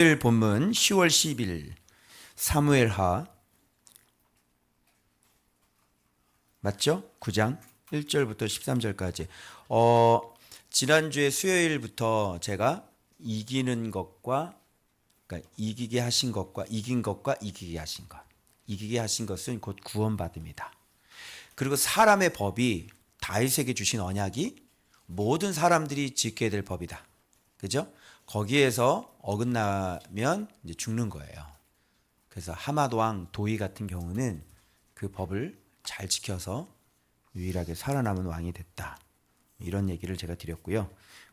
오늘 본문 10월 10일 사무엘하 맞죠? 9장 1절부터 13절까지. 지난주에 수요일부터 제가 이기는 것과 그러니까 이기게 하신 것과 이긴 것과 이기게 하신 것. 이기게 하신 것은 곧 구원받음이다. 그리고 사람의 법이 다윗에게 주신 언약이 모든 사람들이 지켜야 될 법이다. 그죠? 거기에서 어긋나면 이제 죽는 거예요. 그래서 하맛 왕 도이 같은 경우는 그 법을 잘 지켜서 유일하게 살아남은 왕이 됐다. 이런 얘기를 제가 드렸고요.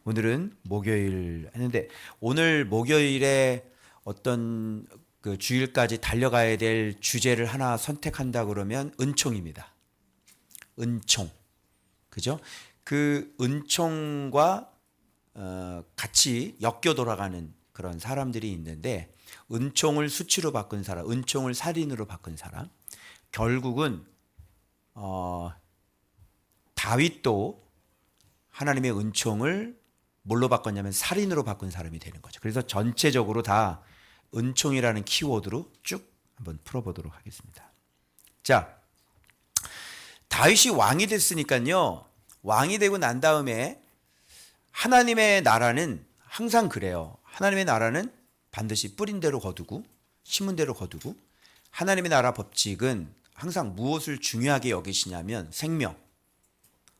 오늘은 목요일 했는데 오늘 목요일에 어떤 그 주일까지 달려가야 될 주제를 하나 선택한다 그러면 은총입니다. 은총. 그죠? 그 은총과 같이 엮여 돌아가는 그런 사람들이 있는데 은총을 수치로 바꾼 사람, 은총을 살인으로 바꾼 사람. 결국은 다윗도 하나님의 은총을 뭘로 바꿨냐면 살인으로 바꾼 사람이 되는 거죠. 그래서 전체적으로 다 은총이라는 키워드로 쭉 한번 풀어보도록 하겠습니다. 자, 다윗이 왕이 됐으니까요. 왕이 되고 난 다음에 하나님의 나라는 항상 그래요. 하나님의 나라는 반드시 뿌린 대로 거두고 심은 대로 거두고 하나님의 나라 법칙은 항상 무엇을 중요하게 여기시냐면 생명,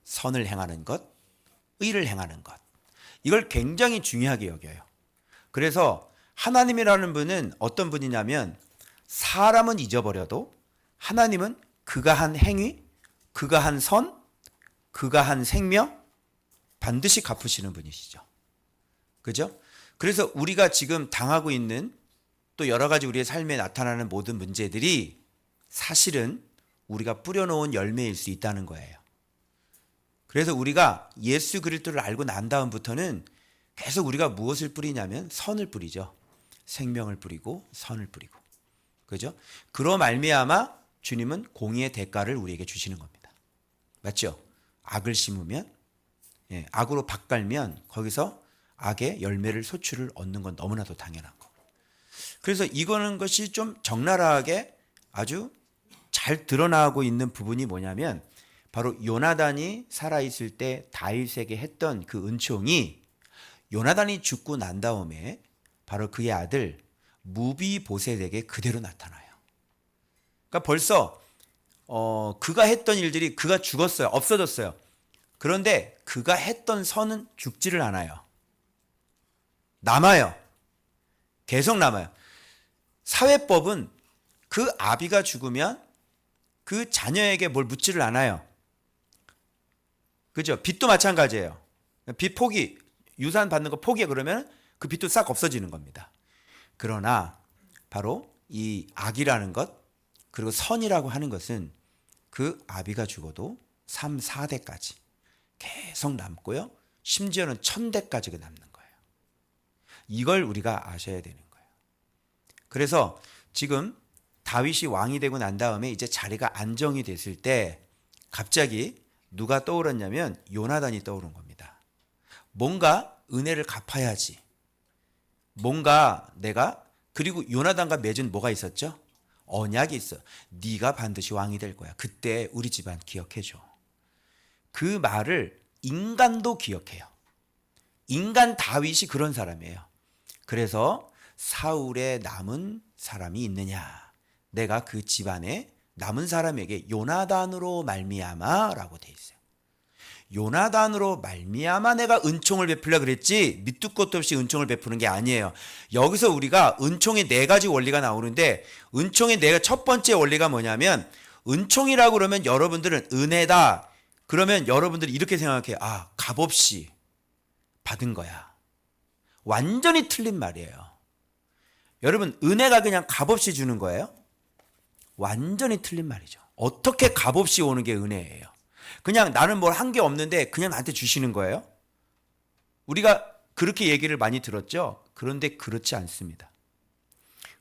선을 행하는 것, 의를 행하는 것. 이걸 굉장히 중요하게 여겨요. 그래서 하나님이라는 분은 어떤 분이냐면 사람은 잊어버려도 하나님은 그가 한 행위, 그가 한 선, 그가 한 생명 반드시 갚으시는 분이시죠. 그죠? 그래서 우리가 지금 당하고 있는 또 여러 가지 우리의 삶에 나타나는 모든 문제들이 사실은 우리가 뿌려놓은 열매일 수 있다는 거예요. 그래서 우리가 예수 그리스도를 알고 난 다음부터는 계속 우리가 무엇을 뿌리냐면 선을 뿌리죠. 생명을 뿌리고 선을 뿌리고. 그죠? 그로 말미암아 주님은 공의의 대가를 우리에게 주시는 겁니다. 맞죠? 악을 심으면 악으로 밭갈면 거기서 악의 열매를 소출을 얻는 건 너무나도 당연한 거고. 그래서 이거는 것이 좀 적나라하게 아주 잘 드러나고 있는 부분이 뭐냐면 바로 요나단이 살아있을 때 다윗에게 했던 그 은총이 요나단이 죽고 난 다음에 바로 그의 아들 무비보셋에게 그대로 나타나요. 그러니까 벌써 그가 했던 일들이 그가 죽었어요. 없어졌어요. 그런데 그가 했던 선은 죽지를 않아요. 남아요. 계속 남아요. 사회법은 그 아비가 죽으면 그 자녀에게 뭘 묻지를 않아요. 그죠? 빚도 마찬가지예요. 빚 포기, 유산 받는 거 포기해 그러면 그 빚도 싹 없어지는 겁니다. 그러나 바로 이 악이라는 것 그리고 선이라고 하는 것은 그 아비가 죽어도 3, 4대까지 계속 남고요. 심지어는 1000대까지 남는 거예요. 이걸 우리가 아셔야 되는 거예요. 그래서 지금 다윗이 왕이 되고 난 다음에 이제 자리가 안정이 됐을 때 갑자기 누가 떠오르냐면 요나단이 떠오른 겁니다. 뭔가 은혜를 갚아야지. 뭔가 내가 그리고 요나단과 맺은 뭐가 있었죠? 언약이 있어. 네가 반드시 왕이 될 거야. 그때 우리 집안 기억해줘. 그 말을 인간도 기억해요. 인간 다윗이 그런 사람이에요. 그래서 사울의 남은 사람이 있느냐. 내가 그 집안에 남은 사람에게 요나단으로 말미암아라고 돼 있어요. 요나단으로 말미암아 내가 은총을 베풀려 그랬지 밑도 끝도 없이 은총을 베푸는 게 아니에요. 여기서 우리가 은총의 네 가지 원리가 나오는데 은총의 첫 번째 원리가 뭐냐면 은총이라고 그러면 여러분들은 은혜다. 그러면 여러분들이 이렇게 생각해요. 아, 값없이 받은 거야. 완전히 틀린 말이에요. 여러분 은혜가 그냥 값없이 주는 거예요? 완전히 틀린 말이죠. 어떻게 값없이 오는 게 은혜예요? 그냥 나는 뭘 한 게 없는데 그냥 나한테 주시는 거예요? 우리가 그렇게 얘기를 많이 들었죠? 그런데 그렇지 않습니다.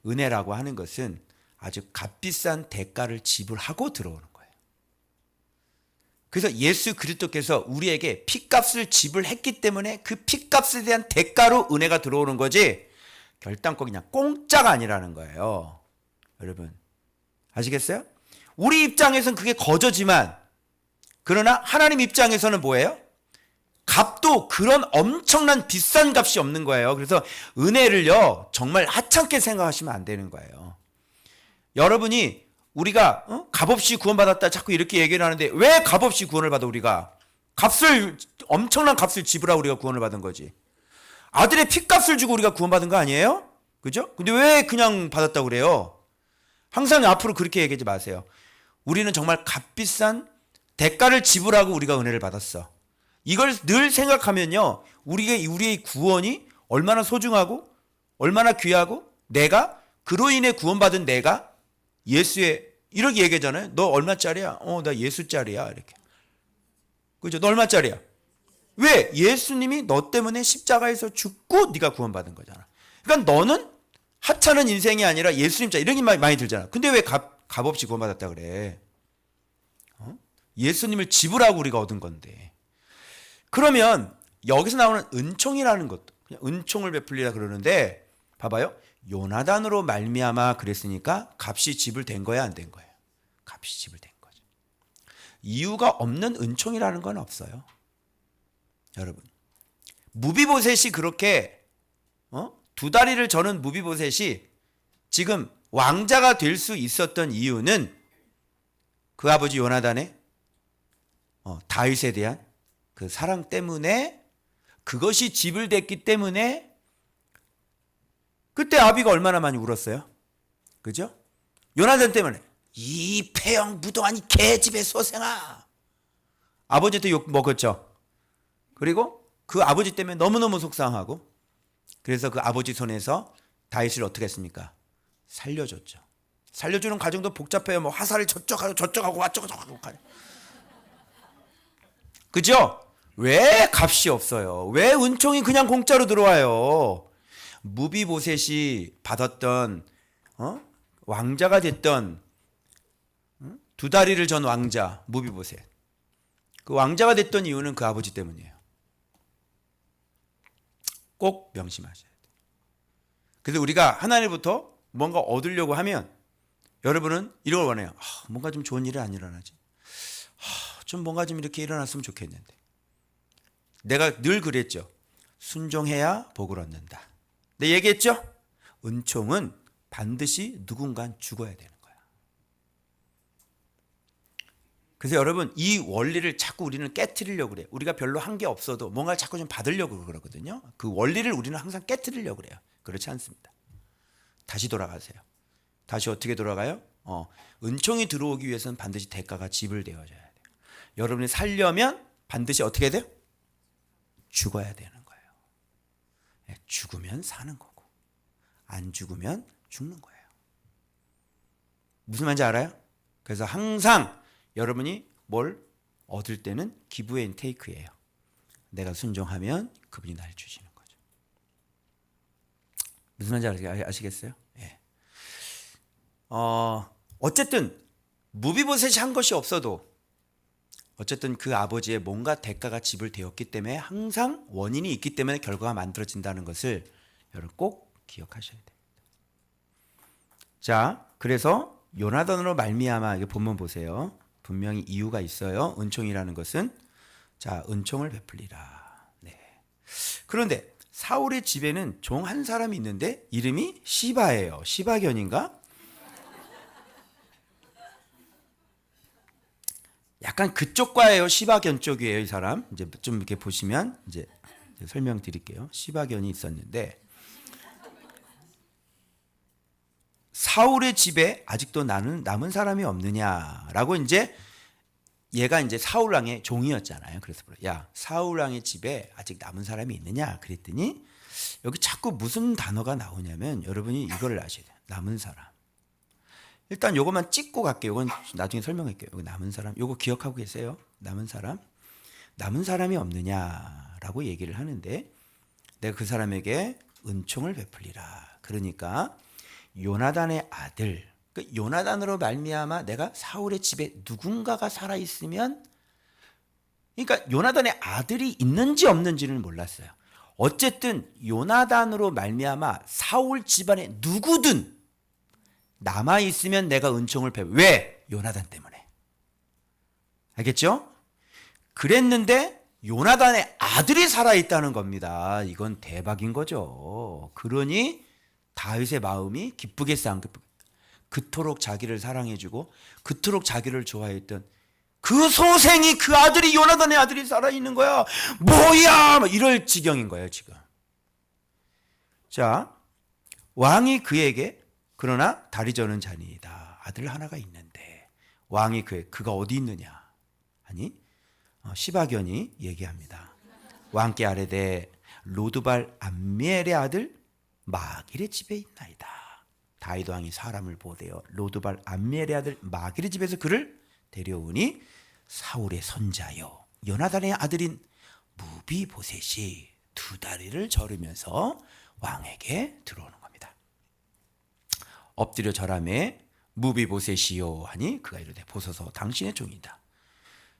은혜라고 하는 것은 아주 값비싼 대가를 지불하고 들어오는 거예요. 그래서 예수 그리스도께서 우리에게 피값을 지불했기 때문에 그 피값에 대한 대가로 은혜가 들어오는 거지 결단코 그냥 공짜가 아니라는 거예요. 여러분 아시겠어요? 우리 입장에서는 그게 거저지만 그러나 하나님 입장에서는 뭐예요? 값도 그런 엄청난 비싼 값이 없는 거예요. 그래서 은혜를요 정말 하찮게 생각하시면 안 되는 거예요. 여러분이 우리가 값없이 구원받았다 자꾸 이렇게 얘기를 하는데 왜 값없이 구원을 받아? 우리가 엄청난 값을 지불하고 우리가 구원을 받은 거지. 아들의 피값을 주고 우리가 구원받은 거 아니에요? 그죠? 근데 왜 그냥 받았다고 그래요? 항상 앞으로 그렇게 얘기하지 마세요. 우리는 정말 값비싼 대가를 지불하고 우리가 은혜를 받았어. 이걸 늘 생각하면요, 우리의 구원이 얼마나 소중하고 얼마나 귀하고 내가 그로 인해 구원받은 내가 예수의 이렇게 얘기하잖아요. 너 얼마짜리야? 나 예수짜리야. 이렇게. 그죠? 너 얼마짜리야? 왜? 예수님이 너 때문에 십자가에서 죽고 네가 구원받은 거잖아. 그러니까 너는 하찮은 인생이 아니라 예수님자 이런 게 많이 들잖아. 근데 왜 값없이 구원받았다 그래? 예수님을 지불하고 우리가 얻은 건데. 그러면 여기서 나오는 은총이라는 것도 그냥 은총을 베풀리라 그러는데 봐봐요. 요나단으로 말미암아 그랬으니까 값이 지불된 거야 안 된 거예요? 값이 지불된 거죠. 이유가 없는 은총이라는 건 없어요. 여러분 무비보셋이 그렇게 두 다리를 저는 무비보셋이 지금 왕자가 될 수 있었던 이유는 그 아버지 요나단의 다윗에 대한 그 사랑 때문에 그것이 지불됐기 때문에 그때 아비가 얼마나 많이 울었어요? 그죠? 요나단 때문에 이 폐영 무도한 이 개집의 소생아 아버지한테 욕 먹었죠. 그리고 그 아버지 때문에 너무너무 속상하고 그래서 그 아버지 손에서 다윗을 어떻게 했습니까? 살려줬죠. 살려주는 과정도 복잡해요. 뭐 화살을 저쪽하고 저쪽하고 와쪽하고 그죠? 왜 값이 없어요? 왜 은총이 그냥 공짜로 들어와요? 무비보셋이 받았던 왕자가 됐던 두 다리를 전 왕자 무비보셋 그 왕자가 됐던 이유는 그 아버지 때문이에요. 꼭 명심하셔야 돼요. 그래서 우리가 하나님부터 뭔가 얻으려고 하면 여러분은 이런 걸 원해요. 뭔가 좀 좋은 일이 안 일어나지. 좀 뭔가 좀 이렇게 일어났으면 좋겠는데. 내가 늘 그랬죠. 순종해야 복을 얻는다. 내 얘기했죠? 은총은 반드시 누군가 죽어야 되는 거야. 그래서 여러분 이 원리를 자꾸 우리는 깨트리려고 그래요. 우리가 별로 한 게 없어도 뭔가 자꾸 좀 받으려고 그러거든요. 그 원리를 우리는 항상 깨트리려고 그래요. 그렇지 않습니다. 다시 돌아가세요. 다시 어떻게 돌아가요? 은총이 들어오기 위해서는 반드시 대가가 지불되어져야 돼요. 여러분이 살려면 반드시 어떻게 돼요? 죽어야 되는 거예요. 죽으면 사는 거고 안 죽으면 죽는 거예요. 무슨 말인지 알아요? 그래서 항상 여러분이 뭘 얻을 때는 기브 앤 테이크예요. 내가 순종하면 그분이 날 주시는 거죠. 무슨 말인지 아시겠어요? 예. 어쨌든 무비보셋이 한 것이 없어도 어쨌든 그 아버지의 뭔가 대가가 지불되었기 때문에 항상 원인이 있기 때문에 결과가 만들어진다는 것을 여러분 꼭 기억하셔야 됩니다. 자, 그래서 요나단으로 말미암아 이게 본문 보세요. 분명히 이유가 있어요. 은총이라는 것은 자, 은총을 베풀리라. 네. 그런데 사울의 집에는 종 한 사람이 있는데 이름이 시바예요. 시바견인가? 약간 그쪽 과예요. 시바견 쪽이에요, 이 사람. 이제 좀 이렇게 보시면 이제 설명드릴게요. 시바견이 있었는데 사울의 집에 아직도 남은 사람이 없느냐라고 이제 얘가 이제 사울 왕의 종이었잖아요. 그래서 야, 사울 왕의 집에 아직 남은 사람이 있느냐 그랬더니 여기 자꾸 무슨 단어가 나오냐면 여러분이 이거를 아셔야 돼요. 남은 사람. 일단 요것만 찍고 갈게요. 이건 나중에 설명할게요. 여기 남은 사람. 요거 기억하고 계세요? 남은 사람. 남은 사람이 없느냐라고 얘기를 하는데 내가 그 사람에게 은총을 베풀리라. 그러니까 요나단의 아들, 그 요나단으로 말미암아 내가 사울의 집에 누군가가 살아 있으면, 그러니까 요나단의 아들이 있는지 없는지는 몰랐어요. 어쨌든 요나단으로 말미암아 사울 집안에 누구든 남아 있으면 내가 은총을 베풀. 왜? 요나단 때문에. 알겠죠? 그랬는데 요나단의 아들이 살아있다는 겁니다. 이건 대박인 거죠. 그러니 다윗의 마음이 기쁘겠어 안 기쁘겠어? 그토록 자기를 사랑해주고 그토록 자기를 좋아했던 그 소생이, 그 아들이, 요나단의 아들이 살아있는 거야. 뭐야 막 이럴 지경인 거예요 지금. 자, 왕이 그에게 그러나 다리 저는 자니이다. 아들 하나가 있는데 왕이 그가 어디 있느냐. 아니 시바견이 얘기합니다. 왕께 아뢰되 로드발 암미엘의 아들 마길의 집에 있나이다. 다윗 왕이 사람을 보내어 로드발 암미엘의 아들 마길의 집에서 그를 데려오니 사울의 손자여 요나단의 아들인 무비보셋이 두 다리를 저르면서 왕에게 들어오는 겁니다. 엎드려 절하매 무비보셋이요 하니 그가 이르되 보소서 당신의 종이다.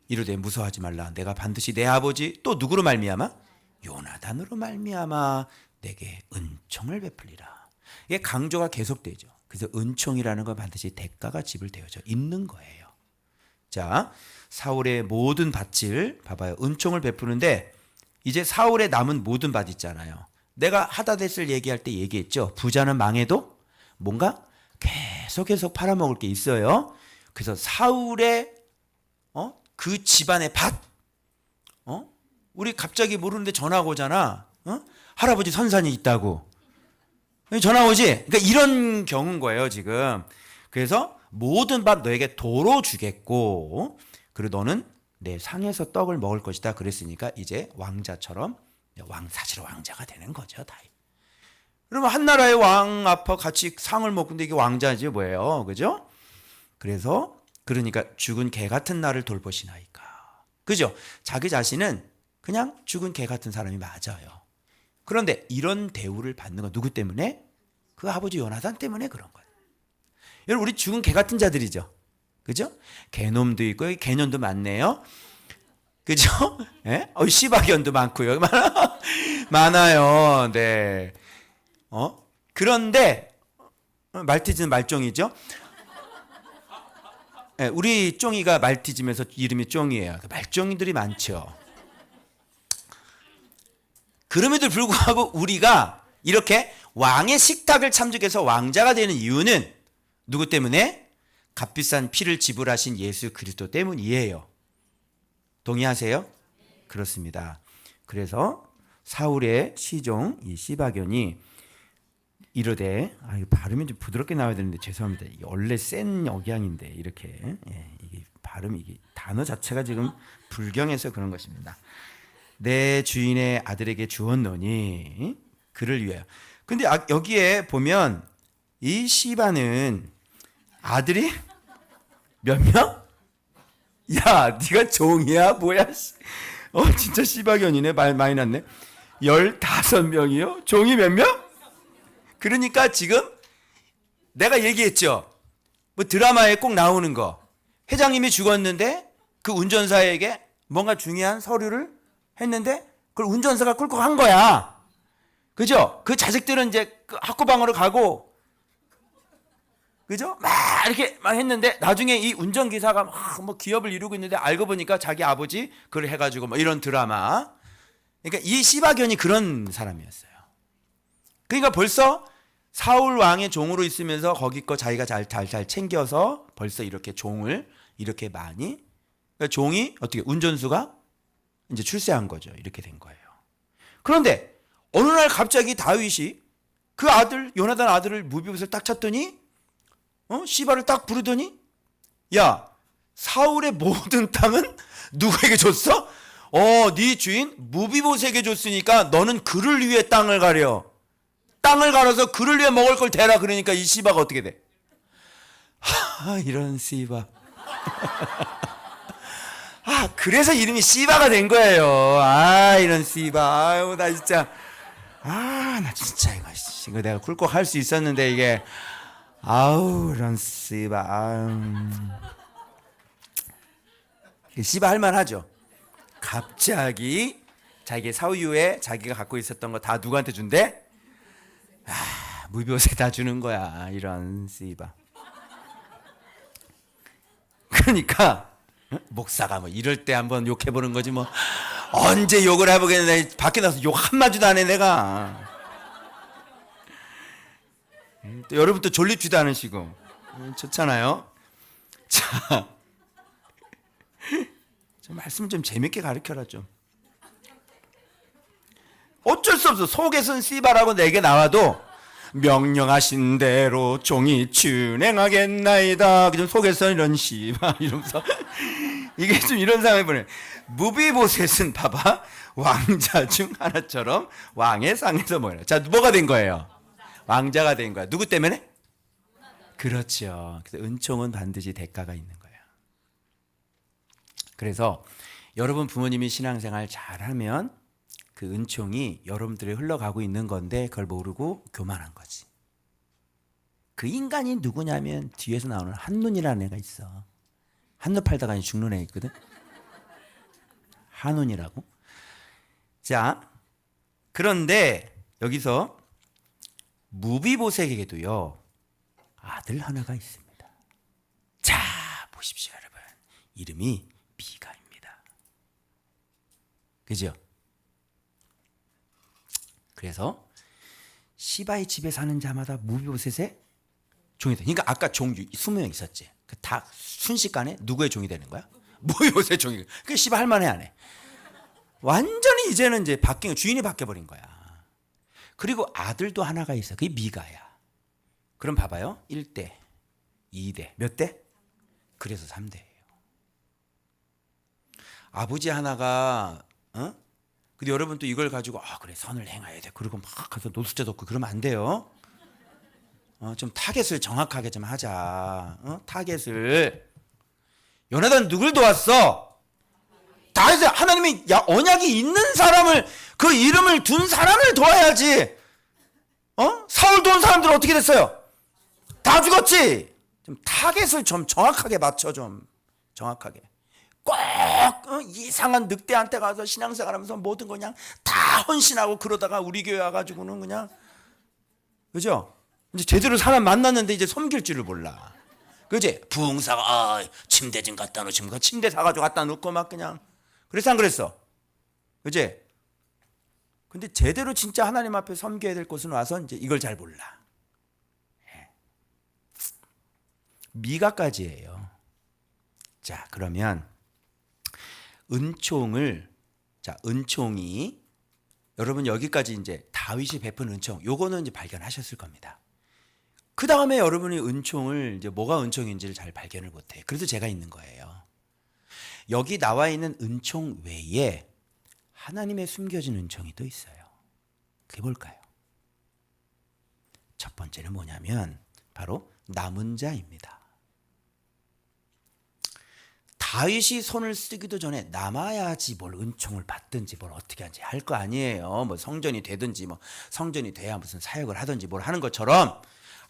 이르되 무서워하지 말라. 내가 반드시 내 아버지 또 누구로 말미암아? 요나단으로 말미암아 내게 은총을 베풀리라. 이게 강조가 계속되죠. 그래서 은총이라는 건 반드시 대가가 지불되어져 있는 거예요. 자, 사울의 모든 밭을 봐봐요. 은총을 베푸는데 이제 사울의 남은 모든 밭 있잖아요. 내가 하다댓을 얘기할 때 얘기했죠. 부자는 망해도 뭔가 계속 팔아먹을 게 있어요. 그래서 사울의 그 집안의 밭, 우리 갑자기 모르는데 전화가 오잖아. 할아버지 선산이 있다고. 전화 오지? 그러니까 이런 경우인 거예요, 지금. 그래서 모든 밭 너에게 도로 주겠고, 그리고 너는 내 상에서 떡을 먹을 것이다. 그랬으니까 이제 왕자처럼 사실 왕자가 되는 거죠, 다윗. 그러면 한 나라의 왕 앞에 같이 상을 먹는데 이게 왕자지 뭐예요, 그죠? 그러니까 죽은 개 같은 나를 돌보시나이까. 그죠? 자기 자신은 그냥 죽은 개 같은 사람이 맞아요. 그런데 이런 대우를 받는 건 누구 때문에? 그 아버지 요나단 때문에 그런 거예요. 여러분 우리 죽은 개 같은 자들이죠. 그죠? 개놈도 있고 개년도 많네요. 그죠? 예? 시바견도 많고요. 많아요. 네. 그런데 말티즈는 말종이죠. 네, 우리 쫑이가 말티즈면서 이름이 쫑이에요. 말종이들이 많죠. 그럼에도 불구하고 우리가 이렇게 왕의 식탁을 참석해서 왕자가 되는 이유는 누구 때문에? 값비싼 피를 지불하신 예수 그리스도 때문이에요. 동의하세요? 그렇습니다. 그래서 사울의 시종 이 시바견이 이르되, 이거 발음이 좀 부드럽게 나와야 되는데 죄송합니다. 이게 원래 센 억양인데 이렇게 이게 발음 이게 단어 자체가 지금 불경해서 그런 것입니다. 내 주인의 아들에게 주었노니 그를 위하여. 근데 여기에 보면 이 시바는 아들이 몇 명? 야, 네가 종이야 뭐야? 진짜 시바견이네. 말 많이 났네. 15명이요? 종이 몇 명? 그러니까 지금 내가 얘기했죠. 뭐 드라마에 꼭 나오는 거. 회장님이 죽었는데 그 운전사에게 뭔가 중요한 서류를 했는데 그걸 운전사가 끌고 간 거야. 그죠? 그 자식들은 이제 그 학교방으로 가고, 그죠? 막 이렇게 막 했는데 나중에 이 운전기사가 막 뭐 기업을 이루고 있는데 알고 보니까 자기 아버지 그걸 해가지고 뭐 이런 드라마. 그러니까 이 시바견이 그런 사람이었어요. 그러니까 벌써 사울 왕의 종으로 있으면서 거기 거 자기가 잘 챙겨서 벌써 이렇게 종을 이렇게 많이, 그러니까 종이 어떻게 운전수가 이제 출세한 거죠. 이렇게 된 거예요. 그런데 어느 날 갑자기 다윗이 그 아들 요나단 아들을 무비보셋을 딱 찾더니 시바를 딱 부르더니 야, 사울의 모든 땅은 누구에게 줬어? 네 주인 무비보셋에게 줬으니까 너는 그를 위해 땅을 가려. 땅을 갈아서 그를 위해 먹을 걸 대라. 그러니까 이 시바가 어떻게 돼? 이런 시바. 그래서 이름이 시바가 된 거예요. 이런 시바. 아유, 나 진짜. 나 진짜 이거 내가 굴곡 할 수 있었는데 이게. 이런 시바. 시바 할만하죠. 갑자기 자기의 사후에 자기가 갖고 있었던 거 다 누구한테 준대? 무비보셋 다 주는 거야. 이런 씨바. 그러니까 목사가 뭐 이럴 때 한번 욕해보는 거지 뭐. 언제 욕을 해보겠네. 밖에 나서 욕 한마디도 안 해 내가. 또 여러분 또 졸립지도 않으시고 좋잖아요. 자, 좀 말씀 좀 재밌게 가르쳐라 좀. 어쩔 수 없어. 속에선 씨바라고 내게 나와도 명령하신 대로 종이 준행하겠나이다. 그좀 속에서 이런 씨바 이러면서 이게 좀 이런 상황이 보네. 무비보셋은 봐봐 왕자 중 하나처럼 왕의 상에서 뭐야? 자, 뭐가 된 거예요? 왕자가 된 거야. 누구 때문에? 그렇죠. 그래서 은총은 반드시 대가가 있는 거예요. 그래서 여러분 부모님이 신앙생활 잘하면 그 은총이 여러분들이 흘러가고 있는 건데 그걸 모르고 교만한 거지. 그 인간이 누구냐면 뒤에서 나오는 한눈이라는 애가 있어. 한눈 팔다가 죽는 애 있거든. 한눈이라고. 자, 그런데 여기서 무비보셋에게도요 아들 하나가 있습니다. 자, 보십시오 여러분. 이름이 미가입니다. 그죠? 그래서 시바의 집에 사는 자마다 무비보셋의 종이 돼. 그러니까 아까 종 20명 있었지. 다 순식간에 누구의 종이 되는 거야? 무비보셋의 종이. 그 시바 할 만해 안 해. 완전히 이제는 이제 바뀐 주인이 바뀌어 버린 거야. 그리고 아들도 하나가 있어. 그게 미가야. 그럼 봐봐요. 1대, 2대, 몇 대? 그래서 3대예요. 아버지 하나가 근데 여러분 또 이걸 가지고 그래 선을 행해야 돼. 그리고 막 가서 노숙자 덮고 그러면 안 돼요. 좀 타겟을 정확하게 좀 하자. 타겟을. 요나단 누굴 도왔어? 다윗. 하나님이 언약이 있는 사람을 그 이름을 둔 사람을 도와야지. 사울 도운 사람들은 어떻게 됐어요? 다 죽었지. 좀 타겟을 좀 정확하게 맞춰 좀 정확하게. 꼭 이상한 늑대한테 가서 신앙생활하면서 모든 거 그냥 다 헌신하고 그러다가 우리 교회 와가지고는 그냥 그죠? 이제 제대로 사람 만났는데 이제 섬길 줄을 몰라. 그지? 부흥사가 침대 좀 갖다 놓으시면 침대 사가지고 갖다 놓고 막 그냥 그래서 안 그랬어? 그지? 근데 제대로 진짜 하나님 앞에 섬겨야 될 곳은 와서 이제 이걸 잘 몰라. 미가까지예요. 자, 그러면 은총이 여러분 여기까지 이제 다윗이 베푼 은총, 요거는 이제 발견하셨을 겁니다. 그 다음에 여러분이 은총을 이제 뭐가 은총인지를 잘 발견을 못해. 그래서 제가 있는 거예요. 여기 나와 있는 은총 외에 하나님의 숨겨진 은총이 또 있어요. 그게 뭘까요? 첫 번째는 뭐냐면 바로 남은 자입니다. 다윗이 손을 쓰기도 전에 남아야지 뭘 은총을 받든지 뭘 어떻게 하는지 할 거 아니에요. 뭐 성전이 되든지 뭐 성전이 돼야 무슨 사역을 하든지 뭘 하는 것처럼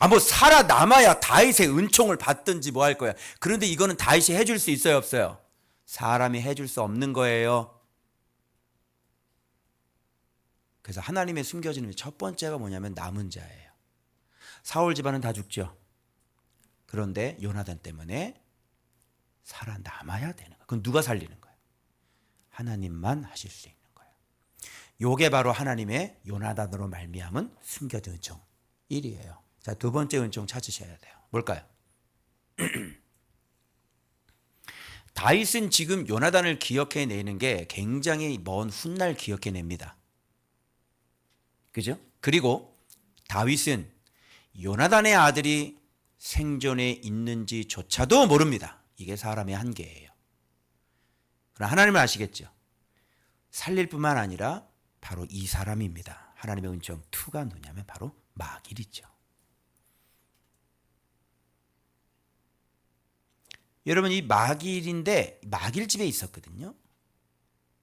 뭐 살아남아야 다윗의 은총을 받든지 뭐 할 거야. 그런데 이거는 다윗이 해줄 수 있어요 없어요? 사람이 해줄 수 없는 거예요. 그래서 하나님의 숨겨진 첫 번째가 뭐냐면 남은 자예요. 사울 집안은 다 죽죠. 그런데 요나단 때문에 살아남아야 되는 거예요. 그건 누가 살리는 거예요? 하나님만 하실 수 있는 거예요. 요게 바로 하나님의 요나단으로 말미암은 숨겨진 은총 1이에요. 자, 두 번째 은총 찾으셔야 돼요. 뭘까요? 다윗은 지금 요나단을 기억해내는 게 굉장히 먼 훗날 기억해냅니다. 그죠? 그리고 다윗은 요나단의 아들이 생존에 있는지조차도 모릅니다. 이게 사람의 한계예요. 그러나 하나님은 아시겠죠? 살릴 뿐만 아니라 바로 이 사람입니다. 하나님의 은총 2가 누구냐면 바로 마길이죠. 여러분 이 마길인데 마길 집에 있었거든요.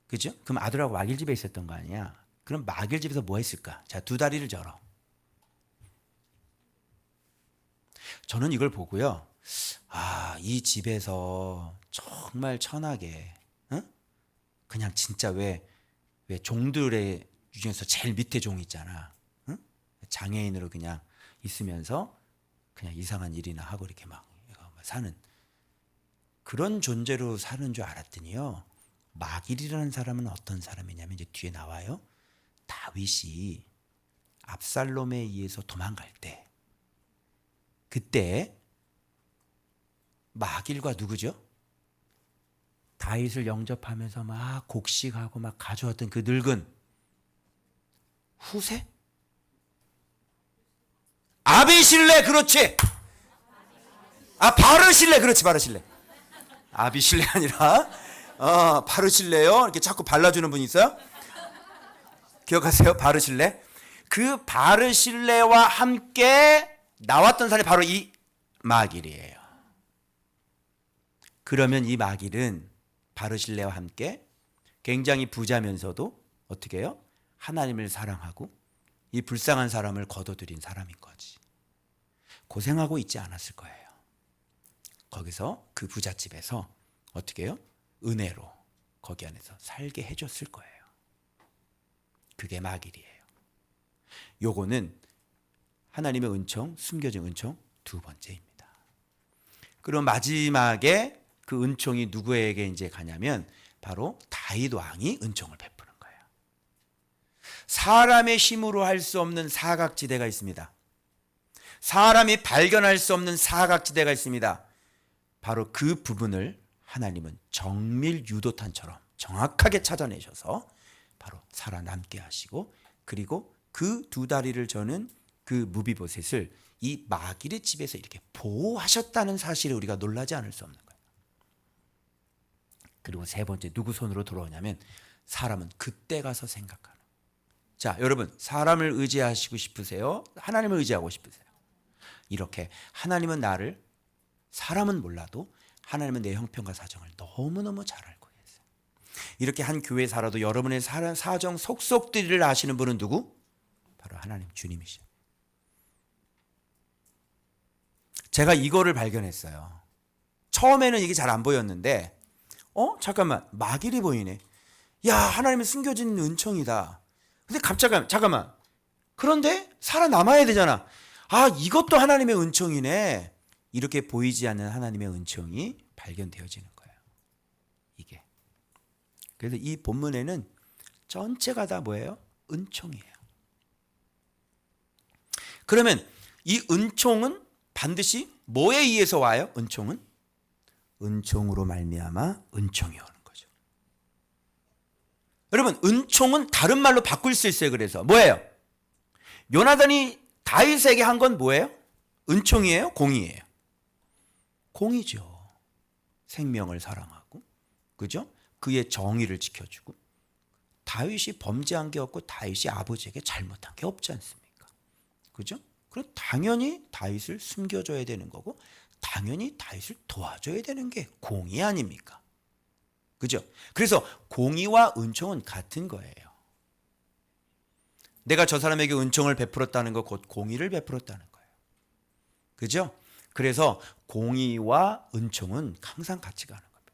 그죠? 그럼 아들하고 마길 집에 있었던 거 아니야? 그럼 마길 집에서 뭐 했을까? 자, 2다리를 절어. 저는 이걸 보고요. 이 집에서 정말 천하게 그냥 진짜 왜 왜 종들의 중에서 제일 밑에 종 있잖아. 응? 장애인으로 그냥 있으면서 그냥 이상한 일이나 하고 이렇게 막 사는 그런 존재로 사는 줄 알았더니요. 마길이라는 사람은 어떤 사람이냐면 이제 뒤에 나와요. 다윗이 압살롬에 의해서 도망갈 때 그때 마길과 누구죠? 다윗을 영접하면서 막 곡식하고 막 가져왔던 그 늙은 후세? 아비실레, 그렇지. 바르실레, 그렇지, 바르실레. 아비실레 아니라 바르실레요. 이렇게 자꾸 발라주는 분 있어요? 기억하세요? 바르실레. 그 바르실레와 함께 나왔던 사람이 바로 이 마길이에요. 그러면 이 마길은 바르실레와 함께 굉장히 부자면서도 어떻게 해요? 하나님을 사랑하고 이 불쌍한 사람을 거둬들인 사람인 거지. 고생하고 있지 않았을 거예요. 거기서 그 부잣집에서 어떻게 해요? 은혜로 거기 안에서 살게 해줬을 거예요. 그게 마길이에요. 요거는 하나님의 은총, 숨겨진 은총 두 번째입니다. 그럼 마지막에 그 은총이 누구에게 이제 가냐면 바로 다윗 왕이 은총을 베푸는 거예요. 사람의 힘으로 할 수 없는 사각지대가 있습니다. 사람이 발견할 수 없는 사각지대가 있습니다. 바로 그 부분을 하나님은 정밀 유도탄처럼 정확하게 찾아내셔서 바로 살아남게 하시고 그리고 그 두 다리를 저는 그 무비보셋을 이 마길의 집에서 이렇게 보호하셨다는 사실에 우리가 놀라지 않을 수 없는 거예요. 그리고 세 번째 누구 손으로 돌아오냐면 사람은 그때 가서 생각하는. 자, 여러분 사람을 의지하시고 싶으세요? 하나님을 의지하고 싶으세요? 이렇게 하나님은 나를 사람은 몰라도 하나님은 내 형편과 사정을 너무너무 잘 알고 계세요. 이렇게 한 교회 살아도 여러분의 사정 속속들이를 아시는 분은 누구? 바로 하나님 주님이시죠. 제가 이거를 발견했어요. 처음에는 이게 잘 안 보였는데 잠깐만 마길이 보이네. 야, 하나님의 숨겨진 은총이다. 근데 갑자기 잠깐만 그런데 살아남아야 되잖아. 이것도 하나님의 은총이네. 이렇게 보이지 않는 하나님의 은총이 발견되어지는 거예요. 이게. 그래서 이 본문에는 전체가 다 뭐예요? 은총이에요. 그러면 이 은총은 반드시 뭐에 의해서 와요? 은총은? 은총으로 말미암아 은총이 오는 거죠. 여러분 은총은 다른 말로 바꿀 수 있어요. 그래서 뭐예요? 요나단이 다윗에게 한 건 뭐예요? 은총이에요? 공의예요? 공의죠. 생명을 사랑하고 그죠? 그의 정의를 지켜주고 다윗이 범죄한 게 없고 다윗이 아버지에게 잘못한 게 없지 않습니까? 그죠? 그럼 당연히 다윗을 숨겨줘야 되는 거고 당연히 다윗을 도와줘야 되는 게 공의 아닙니까? 그죠? 그래서 공의와 은총은 같은 거예요. 내가 저 사람에게 은총을 베풀었다는 거 곧 공의를 베풀었다는 거예요. 그죠? 그래서 공의와 은총은 항상 같이 가는 겁니다.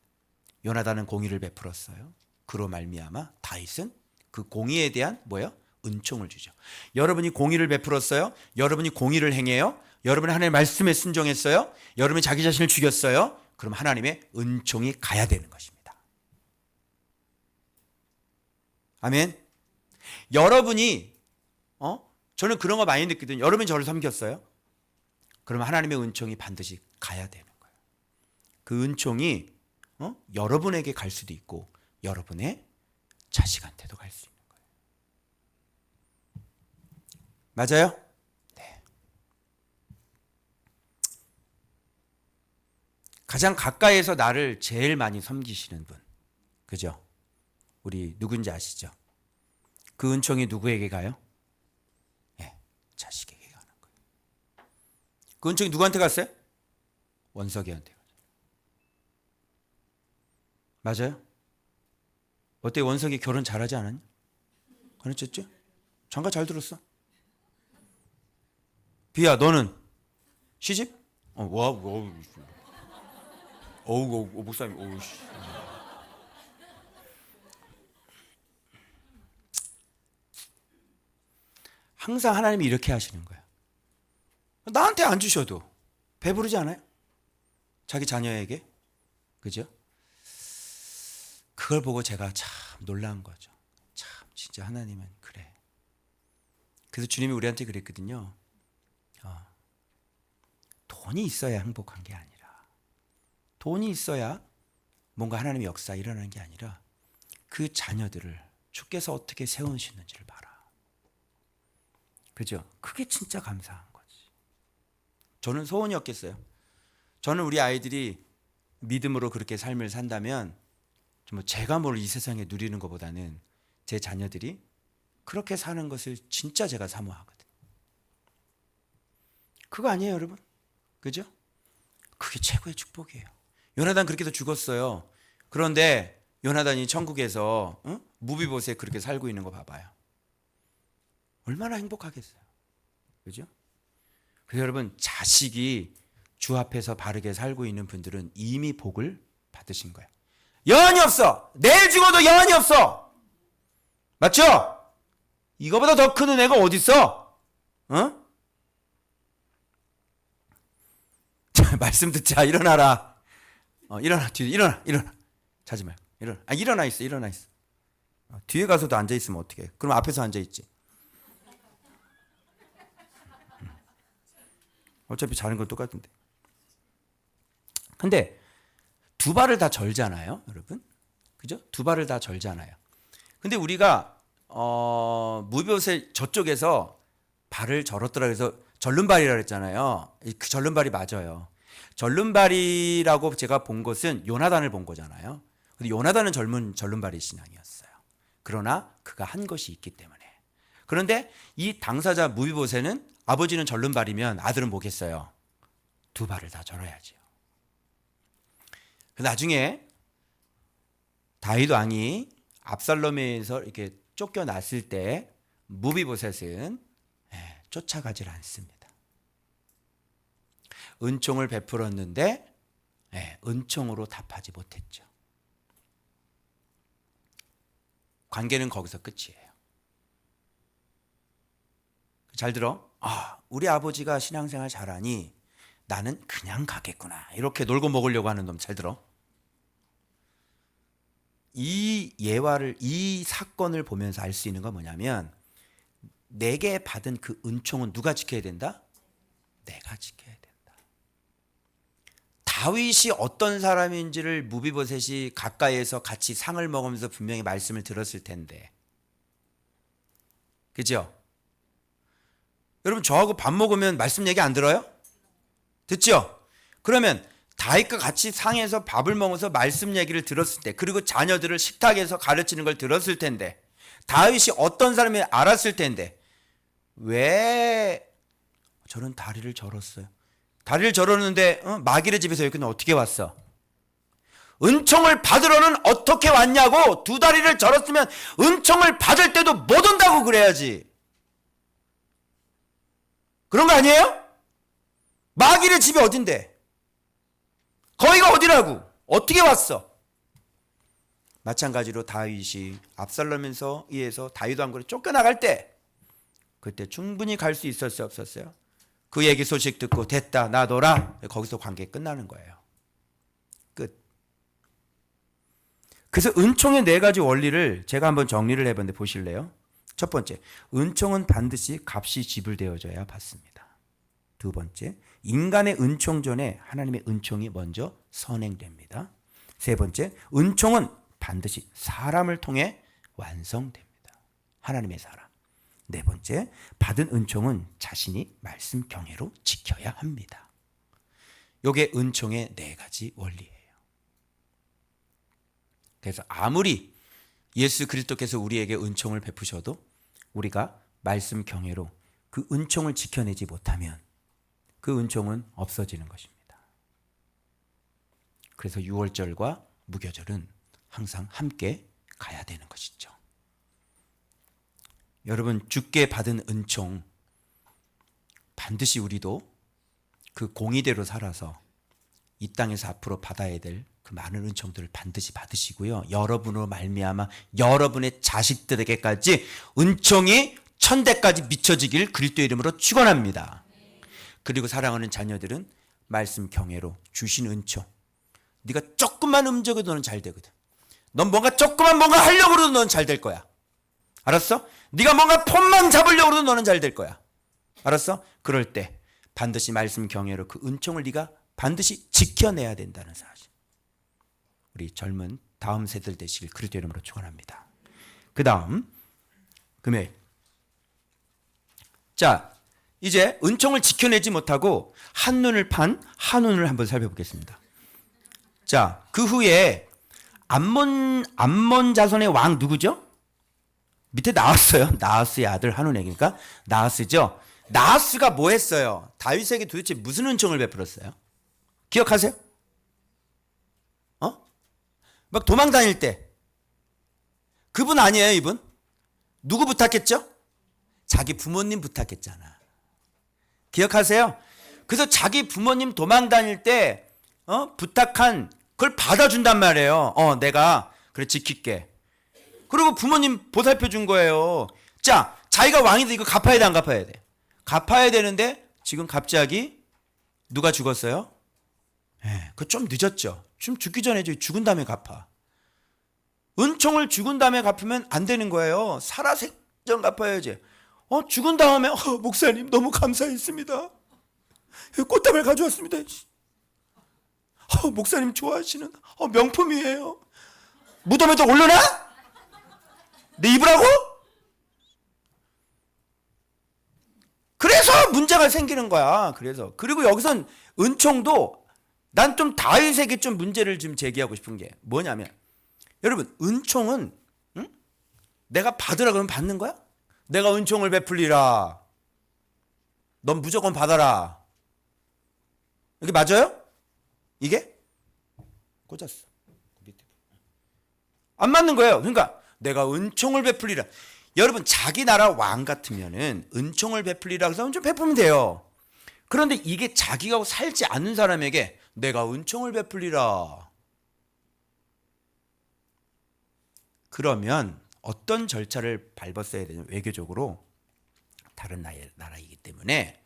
요나단은 공의를 베풀었어요. 그로 말미암아 다윗은 그 공의에 대한 뭐예요? 은총을 주죠. 여러분이 공의를 베풀었어요. 여러분이 공의를 행해요. 여러분이 하나님의 말씀에 순종했어요. 여러분이 자기 자신을 죽였어요. 그럼 하나님의 은총이 가야 되는 것입니다. 아멘. 여러분이 저는 그런 거 많이 느끼거든요. 여러분이 저를 섬겼어요. 그러면 하나님의 은총이 반드시 가야 되는 거예요. 그 은총이 여러분에게 갈 수도 있고 여러분의 자식한테도 갈 수 있는 거예요. 맞아요? 네. 가장 가까이에서 나를 제일 많이 섬기시는 분, 그죠? 우리 누군지 아시죠? 그 은총이 누구에게 가요? 네, 자식에게 가는 거예요. 그 은총이 누구한테 갔어요? 원석이한테 가죠. 맞아요? 어때? 원석이 결혼 잘하지 않았냐? 가르쳤죠? 장가 잘 들었어. 비야, 너는 시집? 목사님, 항상 하나님이 이렇게 하시는 거예요. 나한테 안 주셔도 배부르지 않아요? 자기 자녀에게. 그죠? 그걸 보고 제가 참 놀란 거죠. 참 진짜 하나님은 그래. 그래서 주님이 우리한테 그랬거든요. 돈이 있어야 행복한 게 아니라, 돈이 있어야 뭔가 하나님의 역사 일어나는 게 아니라 그 자녀들을 주께서 어떻게 세우시는지를 봐라. 그죠? 그게 진짜 감사한 거지. 저는 소원이 없겠어요. 저는 우리 아이들이 믿음으로 그렇게 삶을 산다면 뭐 제가 뭘 이 세상에 누리는 것보다는 제 자녀들이 그렇게 사는 것을 진짜 제가 사모하거든요. 그거 아니에요, 여러분? 그죠? 그게 최고의 축복이에요. 요나단 그렇게 해서 죽었어요. 그런데 요나단이 천국에서 무비보셋 그렇게 살고 있는 거 봐봐요. 얼마나 행복하겠어요. 그죠? 그래서 여러분, 자식이 주 앞에서 바르게 살고 있는 분들은 이미 복을 받으신 거예요. 여한이 없어. 내일 죽어도 여한이 없어. 맞죠? 이거보다 더 큰 은혜가 어디 있어? 자, 말씀 듣자. 일어나라. 일어나. 뒤에 일어나. 자지 말고 일어나. 일어나 있어. 뒤에 가서도 앉아 있으면 어떡해? 그럼 앞에서 앉아 있지. 어차피 자는 건 똑같은데. 근데 두 발을 다 절잖아요, 여러분. 그죠? 두 발을 다 절잖아요. 근데 우리가 무비보셋 저쪽에서 발을 절었더라 그래서 절름발이라 그랬잖아요. 그 절름발이 맞아요. 절름발이라고 제가 본 것은 요나단을 본 거잖아요. 근데 요나단은 젊은 절름발이 신앙이었어요. 그러나 그가 한 것이 있기 때문에. 그런데 이 당사자 무비보셋은 아버지는 절름발이면 아들은 뭐겠어요? 두 발을 다 절어야지요. 나중에 다윗 왕이 압살롬에서 이렇게 쫓겨났을 때 무비보셋은 쫓아가질 않습니다. 은총을 베풀었는데 은총으로 답하지 못했죠. 관계는 거기서 끝이에요. 잘 들어. 우리 아버지가 신앙생활 잘하니 나는 그냥 가겠구나. 이렇게 놀고 먹으려고 하는 놈 잘 들어. 이 예화를, 이 사건을 보면서 알 수 있는 건 뭐냐면 내게 받은 그 은총은 누가 지켜야 된다? 내가 지켜야 된다. 다윗이 어떤 사람인지를 무비보셋이 가까이에서 같이 상을 먹으면서 분명히 말씀을 들었을 텐데. 그죠? 여러분, 저하고 밥 먹으면 말씀 얘기 안 들어요? 듣죠? 그러면 다윗과 같이 상에서 밥을 먹어서 말씀 얘기를 들었을 때, 그리고 자녀들을 식탁에서 가르치는 걸 들었을 텐데, 다윗이 어떤 사람인지 알았을 텐데, 왜 저는 다리를 절었어요? 다리를 절었는데 마길의 집에서 여기는 어떻게 왔어? 은총을 받으러는 어떻게 왔냐고. 두 다리를 절었으면 은총을 받을 때도 못 온다고 그래야지. 그런 거 아니에요? 마길의 집이 어딘데? 거기가 어디라고? 어떻게 왔어? 마찬가지로 다윗이 압살롬에서 의해서 다윗 왕국을 쫓겨나갈 때 그때 충분히 갈 수 있었어요, 없었어요? 그 얘기 소식 듣고 됐다, 놔둬라. 거기서 관계 끝나는 거예요. 끝. 그래서 은총의 네 가지 원리를 제가 한번 정리를 해봤는데 보실래요? 첫 번째, 은총은 반드시 값이 지불되어져야 받습니다. 두 번째, 인간의 은총 전에 하나님의 은총이 먼저 선행됩니다. 세 번째, 은총은 반드시 사람을 통해 완성됩니다. 하나님의 사람. 네 번째, 받은 은총은 자신이 말씀 경외로 지켜야 합니다. 이게 은총의 네 가지 원리예요. 그래서 아무리 예수 그리스도께서 우리에게 은총을 베푸셔도 우리가 말씀 경외로 그 은총을 지켜내지 못하면 그 은총은 없어지는 것입니다. 그래서 유월절과 무교절은 항상 함께 가야 되는 것이죠. 여러분, 주께 받은 은총 반드시 우리도 그 공의대로 살아서 이 땅에서 앞으로 받아야 될 그 많은 은총들을 반드시 받으시고요. 여러분으로 말미암아 여러분의 자식들에게까지 은총이 천대까지 미쳐지길 그리스도 이름으로 축원합니다. 그리고 사랑하는 자녀들은 말씀 경외로 주신 은총. 네가 조금만 움직여도 너는 잘 되거든. 넌 조금만 뭔가 하려고 해도 너는 잘 될 거야. 알았어? 네가 뭔가 폰만 잡으려고 해도 너는 잘 될 거야. 알았어? 그럴 때 반드시 말씀 경외로 그 은총을 네가 반드시 지켜내야 된다는 사실. 우리 젊은 다음 세대들 되시길 그리스도 이름으로 축원합니다. 그 다음 금요일. 자, 이제 은총을 지켜내지 못하고 한눈을 판 한눈을 한번 살펴보겠습니다. 자, 그 후에 암몬 자손의 왕 누구죠? 밑에 나왔어요. 나하스의 아들 한온에게니까 나하스죠. 나하스가 뭐 했어요? 다윗에게 도대체 무슨 은총을 베풀었어요? 기억하세요? 막 도망 다닐 때 그분 아니에요, 이분? 누구 부탁했죠? 자기 부모님 부탁했잖아. 기억하세요? 그래서 자기 부모님 도망 다닐 때 부탁한 그걸 받아준단 말이에요. 내가 그래 지킬게. 그리고 부모님 보살펴 준 거예요. 자, 자기가 왕인데 이거 갚아야 돼, 안 갚아야 돼? 갚아야 되는데 지금 갑자기 누가 죽었어요? 그거 좀 늦었죠. 좀 죽기 전에 죽은 다음에 갚아. 은총을 죽은 다음에 갚으면 안 되는 거예요. 살아생전 갚아야지. 죽은 다음에 목사님 너무 감사했습니다. 꽃다발 가져왔습니다. 목사님 좋아하시는 명품이에요. 무덤에다 올려놔? 내 입으라고? 그래서 문제가 생기는 거야. 그리고 여기선 은총도 난 좀 다윗에게 좀 문제를 좀 제기하고 싶은 게 뭐냐면, 여러분 은총은 내가 받으라 그러면 받는 거야? 내가 은총을 베풀리라. 넌 무조건 받아라. 이게 맞아요? 이게? 꽂았어. 안 맞는 거예요. 그러니까 내가 은총을 베풀리라. 여러분 자기 나라 왕 같으면은 은총을 베풀리라 해서 좀 베풀면 돼요. 그런데 이게 자기가 살지 않는 사람에게 내가 은총을 베풀리라. 그러면 어떤 절차를 밟았어야 되냐? 외교적으로 다른 나라이기 때문에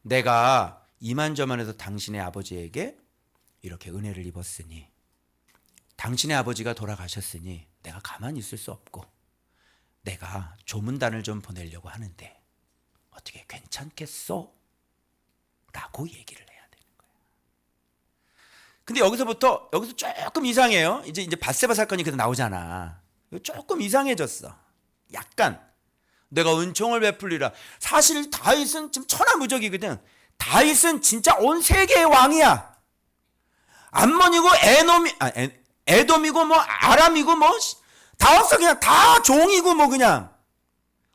내가 이만저만해서 당신의 아버지에게 이렇게 은혜를 입었으니, 당신의 아버지가 돌아가셨으니 내가 가만히 있을 수 없고 내가 조문단을 좀 보내려고 하는데 어떻게 괜찮겠어? 라고 얘기를 해야 되는 거야. 근데 여기서 조금 이상해요. 이제 밧세바 사건이 그래도 나오잖아. 조금 이상해졌어. 약간 내가 은총을 베풀리라. 사실 다윗은 지금 천하무적이거든. 다윗은 진짜 온 세계의 왕이야. 암몬이고 에돔이고 뭐 아람이고 뭐 다 없어. 그냥 다 종이고 뭐 그냥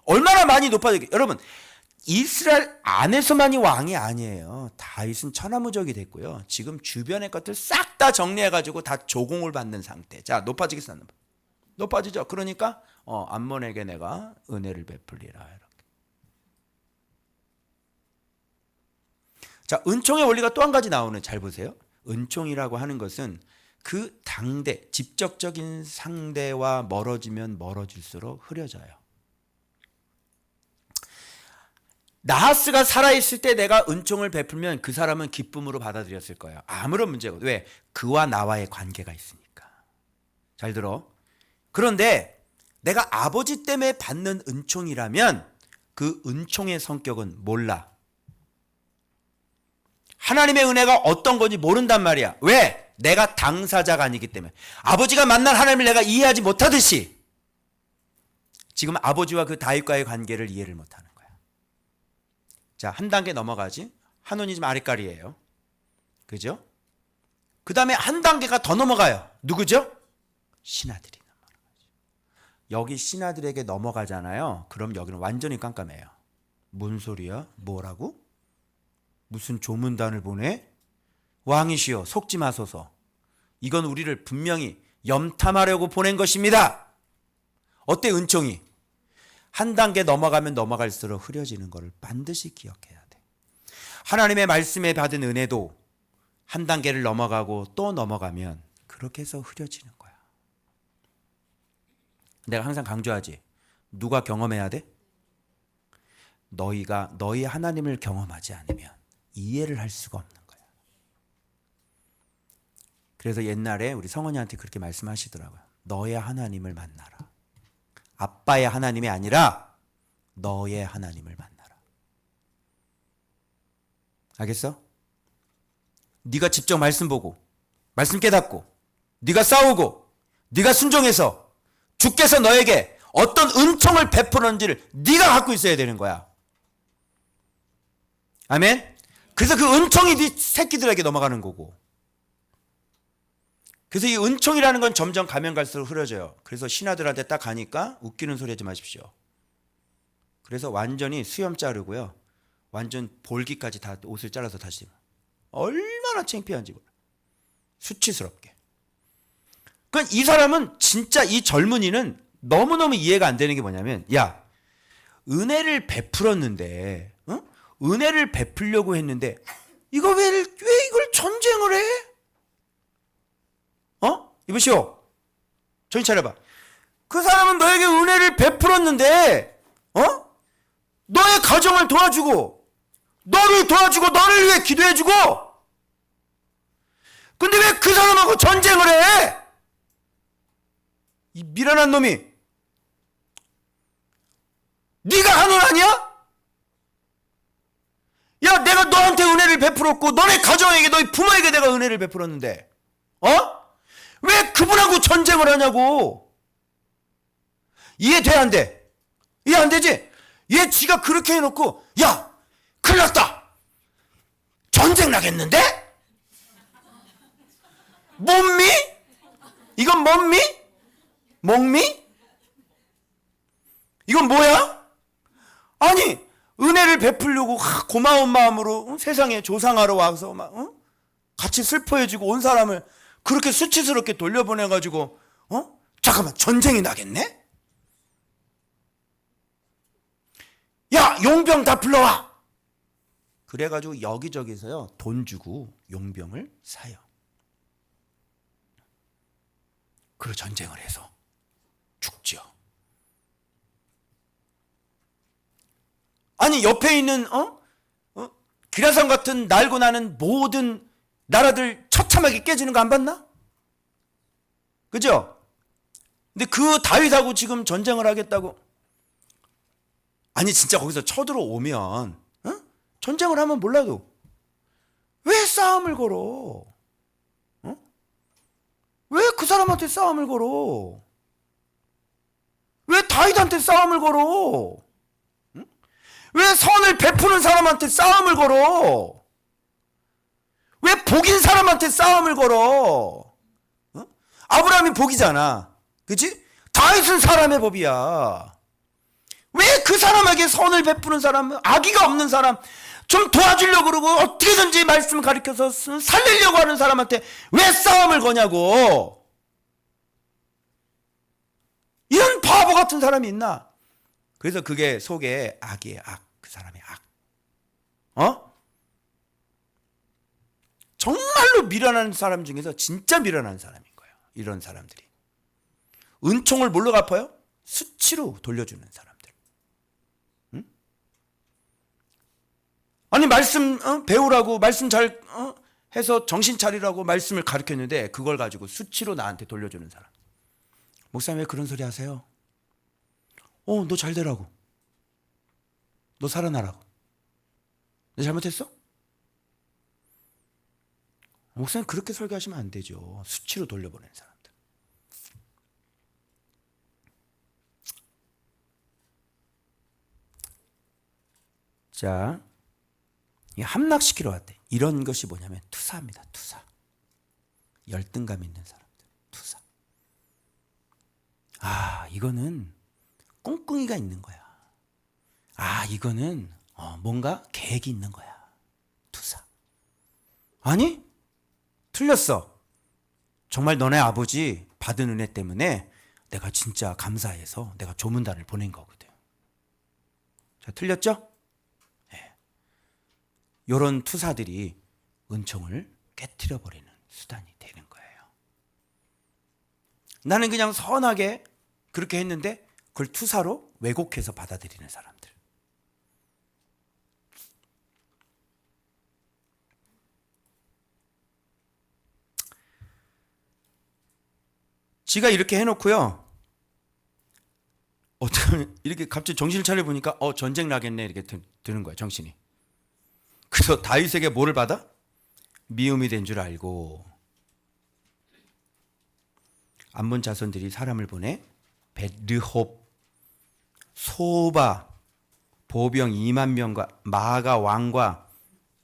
얼마나 많이 높아졌게. 여러분 이스라엘 안에서만이 왕이 아니에요. 다윗은 천하무적이 됐고요. 지금 주변의 것들 싹 다 정리해가지고 다 조공을 받는 상태. 자, 높아지겠어? 높아지죠. 그러니까 암몬에게 내가 은혜를 베풀리라. 이렇게. 자, 은총의 원리가 또 한 가지 나오는. 잘 보세요. 은총이라고 하는 것은 그 당대, 직접적인 상대와 멀어지면 멀어질수록 흐려져요. 나하스가 살아있을 때 내가 은총을 베풀면 그 사람은 기쁨으로 받아들였을 거예요. 아무런 문제가. 왜? 그와 나와의 관계가 있으니까. 잘 들어. 그런데 내가 아버지 때문에 받는 은총이라면 그 은총의 성격은 몰라. 하나님의 은혜가 어떤 건지 모른단 말이야. 왜? 내가 당사자가 아니기 때문에. 아버지가 만난 하나님을 내가 이해하지 못하듯이 지금 아버지와 그 다윗과의 관계를 이해를 못하는 거야. 자, 한 단계 넘어가지. 한온이 좀 아랫가리예요. 그죠? 그 다음에 한 단계가 더 넘어가요. 누구죠? 신하들이 넘어가죠. 여기 신하들에게 넘어가잖아요. 그럼 여기는 완전히 깜깜해요. 뭔 소리야? 뭐라고? 무슨 조문단을 보내? 왕이시여 속지 마소서. 이건 우리를 분명히 염탐하려고 보낸 것입니다. 어때 은총이? 한 단계 넘어가면 넘어갈수록 흐려지는 것을 반드시 기억해야 돼. 하나님의 말씀에 받은 은혜도 한 단계를 넘어가고 또 넘어가면 그렇게 해서 흐려지는 거야. 내가 항상 강조하지. 누가 경험해야 돼? 너희가 너희 하나님을 경험하지 않으면 이해를 할 수가 없는 거야. 그래서 옛날에 우리 성원이한테 그렇게 말씀하시더라고요. 너의 하나님을 만나라. 아빠의 하나님이 아니라 너의 하나님을 만나라. 알겠어? 네가 직접 말씀 보고 말씀 깨닫고 네가 싸우고 네가 순종해서 주께서 너에게 어떤 은총을 베풀었는지를 네가 갖고 있어야 되는 거야. 아멘? 그래서 그 은총이 네 새끼들에게 넘어가는 거고. 그래서 이 은총이라는 건 점점 가면 갈수록 흐려져요. 그래서 신하들한테 딱 가니까 웃기는 소리 하지 마십시오. 그래서 완전히 수염 자르고요. 완전 볼기까지 다 옷을 잘라서 다시. 얼마나 창피한지 몰라. 수치스럽게. 그러니까 이 사람은 진짜 이 젊은이는 너무너무 이해가 안 되는 게 뭐냐면, 야, 은혜를 베풀었는데, 은혜를 베풀려고 했는데, 왜 이걸 전쟁을 해? 이보시오. 정신 차려봐. 그 사람은 너에게 은혜를 베풀었는데, 너의 가정을 도와주고, 너를 도와주고, 너를 위해 기도해주고, 근데 왜 그 사람하고 전쟁을 해? 이 미련한 놈이. 네가 한운 아니야? 야, 내가 너한테 은혜를 베풀었고 너네 가정에게 너희 부모에게 내가 은혜를 베풀었는데 왜 그분하고 전쟁을 하냐고. 이해돼 안 돼? 이해 안 되지? 얘 지가 그렇게 해놓고 야, 큰일 났다, 전쟁 나겠는데? 몸미? 이건 몸미? 목미? 이건 뭐야? 아니, 은혜를 베풀려고 고마운 마음으로 세상에 조상하러 와서 막 같이 슬퍼해주고 온 사람을 그렇게 수치스럽게 돌려보내가지고 잠깐만, 전쟁이 나겠네? 야, 용병 다 불러와! 그래가지고 여기저기서요 돈 주고 용병을 사요. 그리고 전쟁을 해서 죽죠. 아니, 옆에 있는 기라성 같은 날고 나는 모든 나라들 처참하게 깨지는 거 안 봤나? 그죠? 근데 그 다윗하고 지금 전쟁을 하겠다고. 아니, 진짜 거기서 쳐들어오면 전쟁을 하면 몰라도 왜 싸움을 걸어? 왜 그 사람한테 싸움을 걸어? 왜 다윗한테 싸움을 걸어? 왜 선을 베푸는 사람한테 싸움을 걸어? 왜 복인 사람한테 싸움을 걸어? 아브라함이 복이잖아. 그치? 다윗은 사람의 법이야. 왜 그 사람에게 선을 베푸는 사람, 악의가 없는 사람, 좀 도와주려고 그러고 어떻게든지 말씀을 가르쳐서 살리려고 하는 사람한테 왜 싸움을 거냐고. 이런 바보 같은 사람이 있나? 그래서 그게 속에 악이에요. 악. 그 사람의 악. 정말로 미련한 사람 중에서 진짜 미련한 사람인 거예요. 이런 사람들이. 은총을 뭘로 갚아요? 수치로 돌려주는 사람들. 아니, 말씀 배우라고, 말씀 잘 해서 정신 차리라고 말씀을 가르쳤는데 그걸 가지고 수치로 나한테 돌려주는 사람. 목사님 왜 그런 소리 하세요? 너 잘 되라고. 너 살아나라고. 내 잘못했어? 목사님 그렇게 설교하시면 안 되죠. 수치로 돌려보내는 사람들. 자, 함락시키러 왔대. 이런 것이 뭐냐면 투사입니다. 투사. 열등감 있는 사람들. 투사. 이거는 꿍꿍이가 있는 거야. 이거는 뭔가 계획이 있는 거야. 투사. 아니, 틀렸어. 정말 너네 아버지 받은 은혜 때문에 내가 진짜 감사해서 내가 조문단을 보낸 거거든. 자, 틀렸죠? 네. 이런 투사들이 은총을 깨트려 버리는 수단이 되는 거예요. 나는 그냥 선하게 그렇게 했는데 그걸 투사로 왜곡해서 받아들이는 사람들. 지가 이렇게 해놓고요. 어떻게 이렇게 갑자기 정신을 차려 보니까 전쟁 나겠네 이렇게 드는 거야 정신이. 그래서 다윗에게 뭐를 받아? 미움이 된 줄 알고 암몬 자손들이 사람을 보내 벳르홉, 소바, 보병 2만 명과 마가 왕과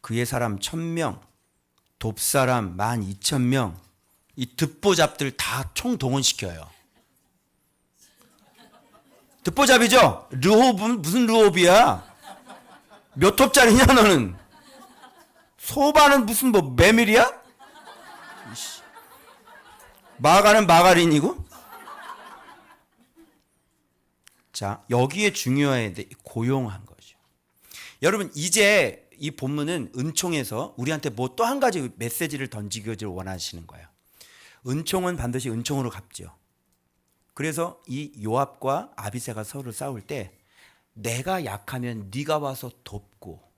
그의 사람 1,000명, 돕사람 12,000명, 이 듣보잡들 다 총동원시켜요. 듣보잡이죠? 르홉은 무슨 르홉이야? 몇 홉짜리냐 너는? 소바는 무슨 뭐 메밀이야? 마가는 마가린이고? 자, 여기에 중요해야 돼. 고용한 거죠. 여러분, 이제 이 본문은 은총에서 우리한테 뭐 또 한 가지 메시지를 던지기를 원하시는 거예요. 은총은 반드시 은총으로 갚죠. 그래서 이 요압과 아비새가 서로 싸울 때 내가 약하면 네가 와서 돕고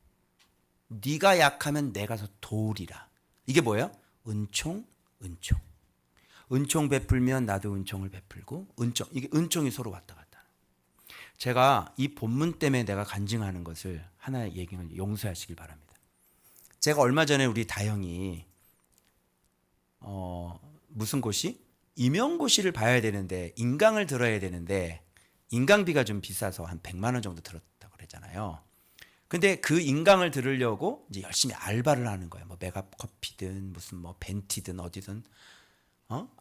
네가 약하면 내가 서 도우리라. 이게 뭐예요? 은총, 은총. 은총 베풀면 나도 은총을 베풀고 은총, 이게 은총이 서로 왔다 갔다. 제가 이 본문 때문에 내가 간증하는 것을 하나 얘기하면 용서하시길 바랍니다. 제가 얼마 전에 우리 다영이 무슨 고시? 임용고시를 봐야 되는데 인강을 들어야 되는데 인강비가 좀 비싸서 한 100만 원 정도 들었다고 그랬잖아요. 근데 그 인강을 들으려고 이제 열심히 알바를 하는 거예요. 뭐 메가커피든 무슨 뭐 벤티든 어디든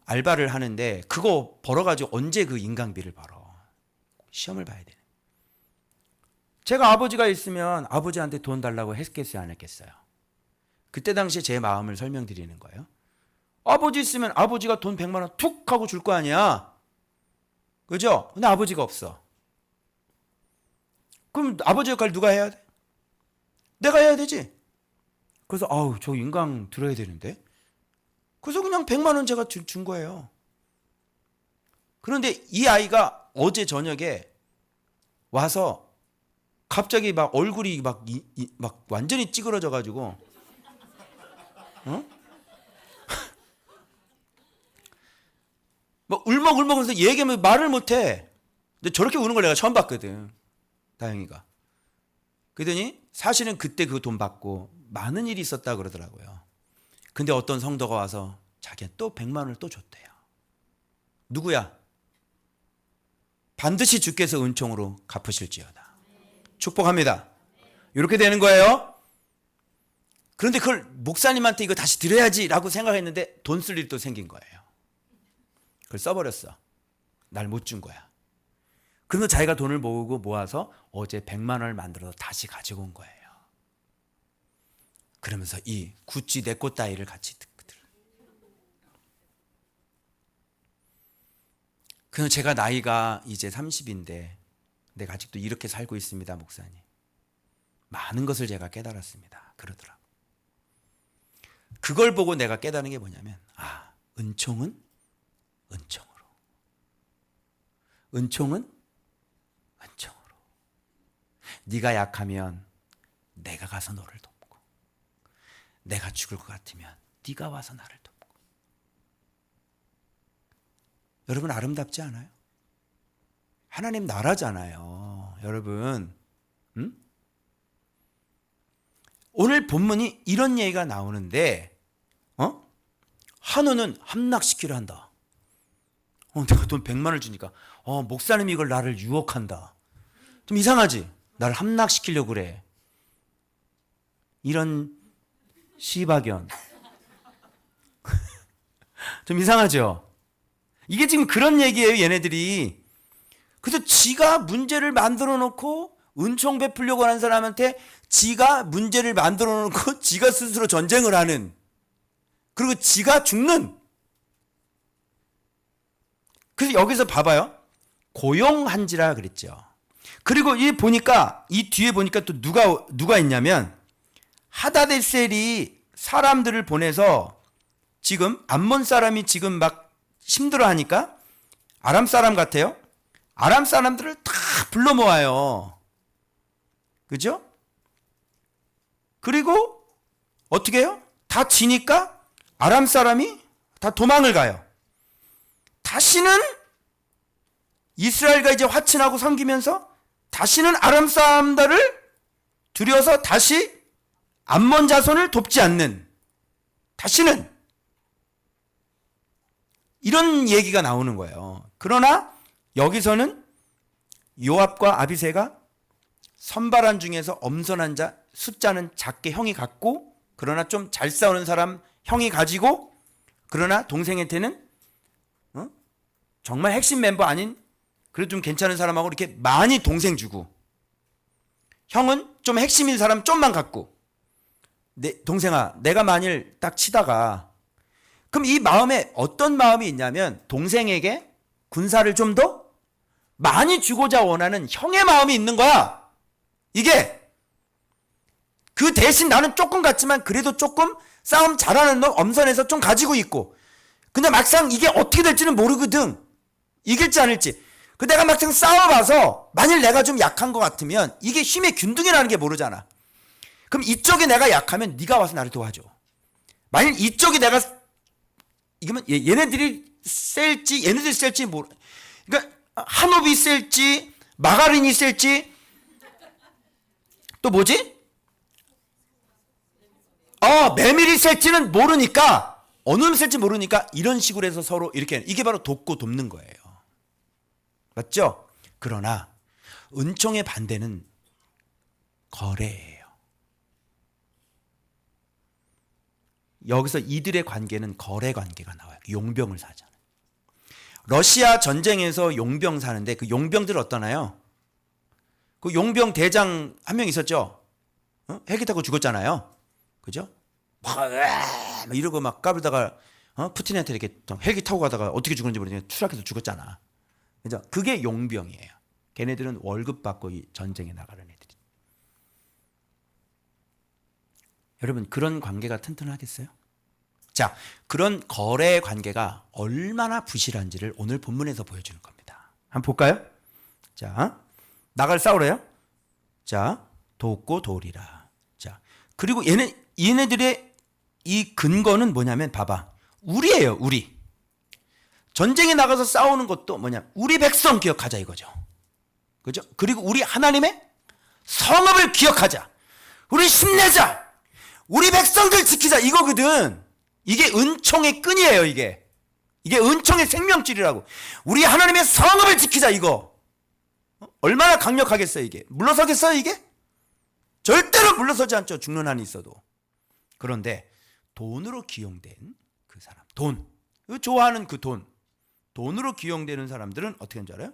알바를 하는데 그거 벌어가지고 언제 그 인강비를 벌어? 시험을 봐야 되네. 제가 아버지가 있으면 아버지한테 돈 달라고 했겠어요, 안 했겠어요? 그때 당시에 제 마음을 설명드리는 거예요. 아버지 있으면 아버지가 돈 100만 원 툭 하고 줄 거 아니야. 그죠? 근데 아버지가 없어. 그럼 아버지 역할 누가 해야 돼? 내가 해야 되지. 그래서 저 인강 들어야 되는데. 그래서 그냥 100만 원 제가 준 거예요. 그런데 이 아이가 어제 저녁에 와서 갑자기 막 얼굴이 막 완전히 찌그러져 가지고 막 울먹울먹 해서 얘기하면 말을 못해. 근데 저렇게 우는 걸 내가 처음 봤거든. 다영이가. 그러더니 사실은 그때 그 돈 받고 많은 일이 있었다 그러더라고요. 근데 어떤 성도가 와서 자기가 또 100만 원을 또 줬대요. 누구야? 반드시 주께서 은총으로 갚으실지어다. 축복합니다. 이렇게 되는 거예요. 그런데 그걸 목사님한테 이거 다시 드려야지라고 생각했는데 돈 쓸 일이 또 생긴 거예요. 그걸 써버렸어. 날 못 준 거야. 그러면 자기가 돈을 모아서 어제 100만 원을 만들어서 다시 가지고 온 거예요. 그러면서 이 구찌 내 꽃 따위를 같이 듣거든. 그래서 제가 나이가 이제 30인데 내가 아직도 이렇게 살고 있습니다, 목사님. 많은 것을 제가 깨달았습니다. 그러더라고. 그걸 보고 내가 깨달은 게 뭐냐면 은총은 은총으로. 은총은 은총으로. 네가 약하면 내가 가서 너를 돕고 내가 죽을 것 같으면 네가 와서 나를 돕고. 여러분 아름답지 않아요? 하나님 나라잖아요. 여러분 오늘 본문이 이런 얘기가 나오는데 한우는 함락시키려 한다. 내가 돈 100만 원을 주니까 목사님이 이걸 나를 유혹한다. 좀 이상하지? 나를 함락시키려고 그래. 이런 시바견. 좀 이상하죠? 이게 지금 그런 얘기예요, 얘네들이. 그래서 지가 문제를 만들어 놓고 은총 베풀려고 하는 사람한테 지가 문제를 만들어 놓고 지가 스스로 전쟁을 하는, 그리고 지가 죽는. 그래서 여기서 봐봐요. 고용한지라 그랬죠. 그리고 이 뒤에 보니까 또 누가 있냐면 하다데셀이 사람들을 보내서 지금 암몬 사람이 지금 막 힘들어 하니까 아람 사람 같아요. 아람 사람들을 다 불러 모아요. 그죠? 그리고 어떻게 해요? 다 지니까 아람 사람이 다 도망을 가요. 다시는 이스라엘과 이제 화친하고 섬기면서 다시는 아람 사람들을 두려워서 다시 암몬 자손을 돕지 않는, 다시는 이런 얘기가 나오는 거예요. 그러나 여기서는 요압과 아비새가 선발한 중에서 엄선한 자, 숫자는 작게 형이 갖고, 그러나 좀 잘 싸우는 사람 형이 가지고, 그러나 동생한테는 정말 핵심 멤버 아닌 그래도 좀 괜찮은 사람하고 이렇게 많이 동생 주고, 형은 좀 핵심인 사람 좀만 갖고, 동생아 내가 만일 딱 치다가, 그럼 이 마음에 어떤 마음이 있냐면 동생에게 군사를 좀 더 많이 주고자 원하는 형의 마음이 있는 거야. 이게 그 대신 나는 조금 같지만 그래도 조금 싸움 잘하는 놈 엄선해서 좀 가지고 있고, 근데 막상 이게 어떻게 될지는 모르거든. 이길지 아닐지. 그 내가 막상 싸워봐서 만일 내가 좀 약한 것 같으면 이게 힘의 균등이라는 게 모르잖아. 그럼 이쪽에 내가 약하면 네가 와서 나를 도와줘. 만일 이쪽이 내가 이거면 얘네들이 셀지 모르. 그러니까 한옵이 셀지 마가린이 셀지 또 뭐지? 메밀이 셀지는 모르니까, 어느 놈 셀지 모르니까 이런 식으로 해서 서로 이렇게, 이게 바로 돕고 돕는 거예요. 맞죠? 그러나 은총의 반대는 거래예요. 여기서 이들의 관계는 거래 관계가 나와요. 용병을 사잖아요. 러시아 전쟁에서 용병 사는데 그 용병들 어떠나요? 그 용병 대장 한 명 있었죠? 헬기 타고 죽었잖아요. 그죠? 막 이러고 막 까불다가 푸틴한테 이렇게 헬기 타고 가다가 어떻게 죽었는지 모르겠는데 추락해서 죽었잖아. 그죠? 그게 용병이에요. 걔네들은 월급 받고 이 전쟁에 나가는 애들이. 여러분 그런 관계가 튼튼하겠어요? 자, 그런 거래 관계가 얼마나 부실한지를 오늘 본문에서 보여주는 겁니다. 한번 볼까요? 자, 나갈 싸우래요? 자, 돕고 도우리라. 자, 그리고 얘네들의 이 근거는 뭐냐면 봐봐. 우리예요, 우리. 전쟁에 나가서 싸우는 것도 뭐냐? 우리 백성 기억하자 이거죠. 그죠? 그리고 우리 하나님의 성읍을 기억하자. 우리 힘내자. 우리 백성들 지키자 이거거든. 이게 은총의 끈이에요, 이게. 이게 은총의 생명줄이라고. 우리 하나님의 성읍을 지키자 이거. 얼마나 강력하겠어요, 이게. 물러서겠어요, 이게? 절대로 물러서지 않죠, 죽는 한이 있어도. 그런데 돈으로 기용된 그 사람, 돈, 좋아하는 그 돈으로 기용되는 사람들은 어떻게 하는 줄 알아요?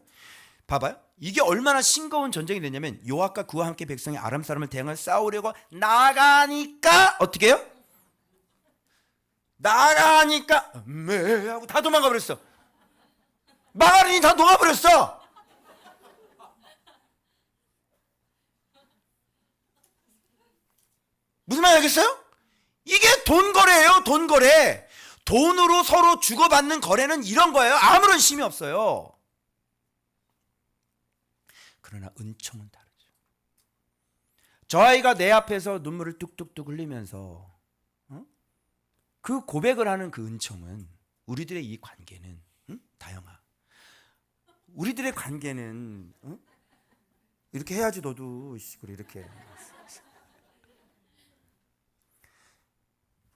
봐봐요. 이게 얼마나 싱거운 전쟁이 됐냐면 요압과 그와 함께 백성이 아람 사람을 대항하여 싸우려고 나가니까 어떻게 해요? 나가니까 하고 다 도망가 버렸어. 마가린이 다 녹아버렸어. 무슨 말 알겠어요? 이게 돈 거래예요, 돈 거래. 돈으로 서로 주고받는 거래는 이런 거예요. 아무런 힘이 없어요. 그러나 은총은 다르죠. 저 아이가 내 앞에서 눈물을 뚝뚝뚝 흘리면서 그 고백을 하는 그 은총은, 우리들의 이 관계는, 다영아, 우리들의 관계는 이렇게 해야지 너도 이렇게.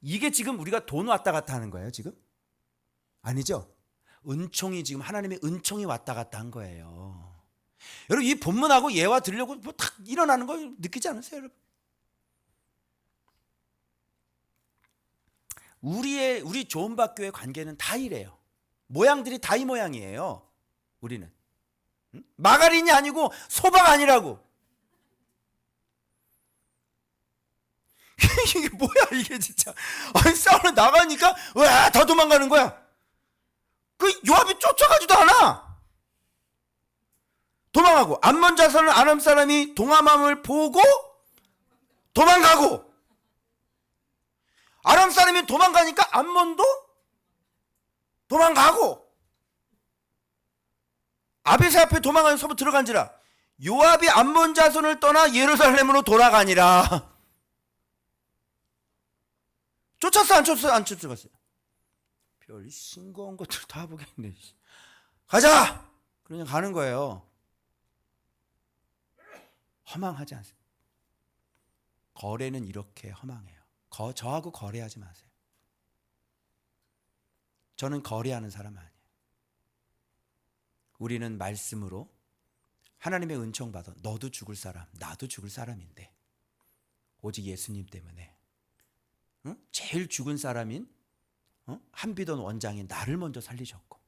이게 지금 우리가 돈 왔다 갔다 하는 거예요, 지금? 아니죠? 은총이 지금 하나님의 은총이 왔다 갔다 한 거예요. 여러분 이 본문하고 예화 들으려고 뭐 탁 일어나는 거 느끼지 않으세요, 여러분? 우리 조은박교회 관계는 다 이래요. 모양들이 다 이 모양이에요. 우리는 마가린이 아니고 소박 아니라고. 이게 뭐야 이게 진짜. 아니 싸우러 나가니까 와 더 도망가는 거야. 그 요압이 쫓아가지도 않아. 도망가고, 암몬 자손은 아람 사람이 동함함을 보고 도망가고, 아람 사람이 도망가니까 암몬도 도망가고, 아비새 앞에 도망가는 서부 들어간지라 요압이 암몬 자손을 떠나 예루살렘으로 돌아가니라. 쫓았어 안 쫓았어요? 안 쫓아갔어요. 별 싱거운 것들 다 보겠네. 가자! 그냥 가는 거예요. 허망하지 않습니까? 거래는 이렇게 허망해요. 저하고 거래하지 마세요. 저는 거래하는 사람 아니에요. 우리는 말씀으로 하나님의 은총 받아 너도 죽을 사람, 나도 죽을 사람인데 오직 예수님 때문에 제일 죽은 사람인 한비돈 원장이 나를 먼저 살리셨고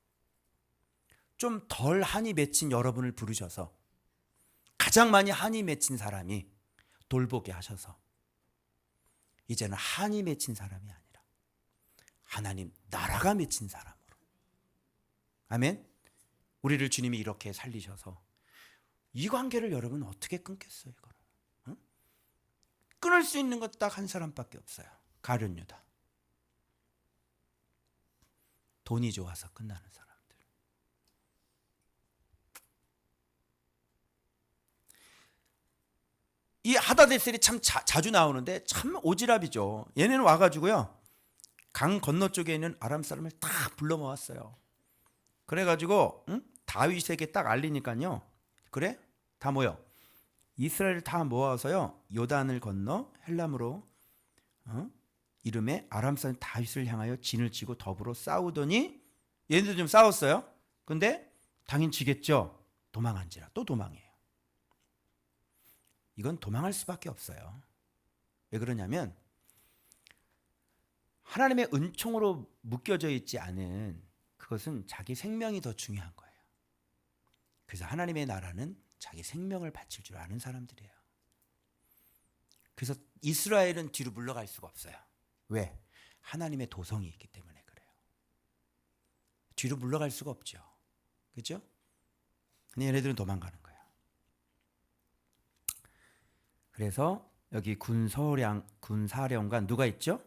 좀 덜 한이 맺힌 여러분을 부르셔서 가장 많이 한이 맺힌 사람이 돌보게 하셔서 이제는 한이 맺힌 사람이 아니라 하나님 나라가 맺힌 사람으로 아멘. 우리를 주님이 이렇게 살리셔서 이 관계를 여러분 어떻게 끊겠어요? 이거를 끊을 수 있는 것 딱 한 사람밖에 없어요. 가룟 유다. 돈이 좋아서 끝나는 사람들. 이 하다데셀이 참 자주 나오는데 참 오지랖이죠. 얘네는 와가지고요 강 건너 쪽에 있는 아람 사람을 다 불러 모았어요. 그래가지고 다윗에게 딱 알리니까요. 그래? 다 모여. 이스라엘을 다 모아서요 요단을 건너 헬람으로 이름에 아람 사람 다윗을 향하여 진을 치고 더불어 싸우더니 얘네들 좀 싸웠어요. 근데 당연히 지겠죠. 도망한지라 또 도망해요. 이건 도망할 수밖에 없어요. 왜 그러냐면 하나님의 은총으로 묶여져 있지 않은 그것은 자기 생명이 더 중요한 거예요. 그래서 하나님의 나라는 자기 생명을 바칠 줄 아는 사람들이에요. 그래서 이스라엘은 뒤로 물러갈 수가 없어요. 왜? 하나님의 도성이 있기 때문에 그래요. 뒤로 물러갈 수가 없죠. 그렇죠? 근데 얘네들은 도망가는 거예요. 그래서 여기 군사령관 누가 있죠?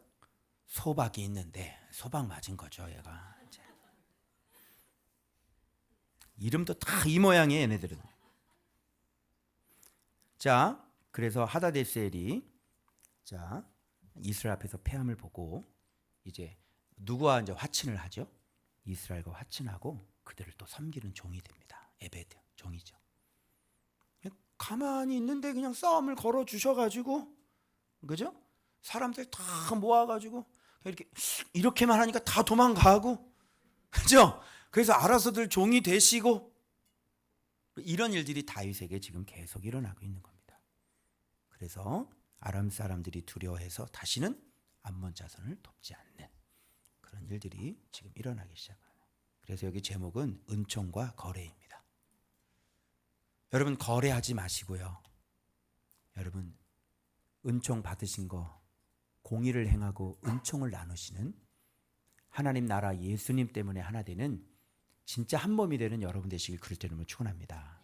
소박이 있는데 소박 맞은 거죠. 얘가 이제. 이름도 다 이 모양이에요. 얘네들은. 자, 그래서 하다데셀이 자 이스라엘 앞에서 패함을 보고 이제 누구와 이제 화친을 하죠? 이스라엘과 화친하고 그들을 또 섬기는 종이 됩니다. 에베드 종이죠. 가만히 있는데 그냥 싸움을 걸어 주셔가지고 그죠? 사람들 다 모아가지고 이렇게만 하니까 다 도망가고 그죠? 그래서 알아서들 종이 되시고 이런 일들이 다윗에게 지금 계속 일어나고 있는 겁니다. 그래서 아람 사람들이 두려워해서 다시는 암몬 자손을 돕지 않는 그런 일들이 지금 일어나기 시작하는. 그래서 여기 제목은 은총과 거래입니다. 여러분 거래하지 마시고요. 여러분 은총 받으신 거 공의를 행하고 은총을 나누시는 하나님 나라 예수님 때문에 하나 되는 진짜 한 몸이 되는 여러분 되시길 그럴 때는 축원합니다.